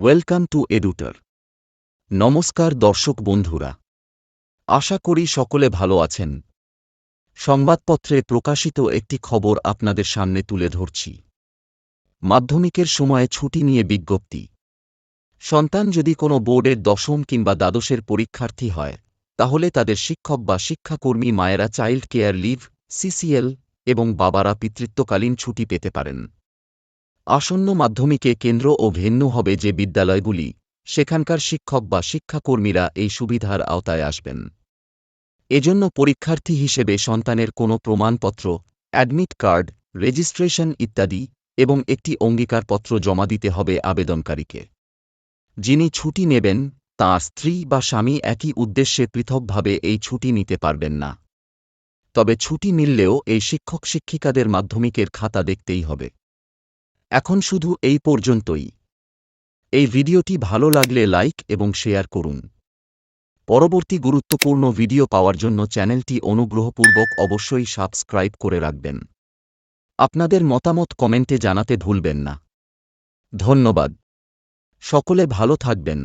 Welcome to এডুটার। নমস্কার দর্শক বন্ধুরা, আশা করি সকলে ভালো আছেন। সংবাদপত্রে প্রকাশিত একটি খবর আপনাদের সামনে তুলে ধরছি। মাধ্যমিকের সময়ে ছুটি নিয়ে বিজ্ঞপ্তি। সন্তান যদি কোনো বোর্ডের দশম কিংবা দ্বাদশের পরীক্ষার্থী হয়, তাহলে তাদের শিক্ষক বা শিক্ষাকর্মী মায়েরা চাইল্ড কেয়ার লিভ সিসিএল এবং বাবারা পিতৃত্বকালীন ছুটি পেতে পারেন। আসন্ন মাধ্যমিকে কেন্দ্র ও ভেন্যু হবে যে বিদ্যালয়গুলি, সেখানকার শিক্ষক বা শিক্ষাকর্মীরা এই সুবিধার আওতায় আসবেন। এজন্য পরীক্ষার্থী হিসেবে সন্তানের কোনো প্রমাণপত্র, অ্যাডমিট কার্ড, রেজিস্ট্রেশন ইত্যাদি এবং একটি অঙ্গীকারপত্র জমা দিতে হবে আবেদনকারীকে। যিনি ছুটি নেবেন তাঁর স্ত্রী বা স্বামী একই উদ্দেশ্যে পৃথকভাবে এই ছুটি নিতে পারবেন না। তবে ছুটি মিললেও এই শিক্ষক শিক্ষিকাদের মাধ্যমিকের খাতা দেখতেই হবে। এখন শুধু এই পর্যন্তই। এই ভিডিওটি ভালো লাগলে লাইক এবং শেয়ার করুন। পরবর্তী গুরুত্বপূর্ণ ভিডিও পাওয়ার জন্য চ্যানেলটি অনুগ্রহপূর্বক অবশ্যই সাবস্ক্রাইব করে রাখবেন। আপনাদের মতামত কমেন্টে জানাতে ভুলবেন না। ধন্যবাদ। সকলে ভালো থাকবেন।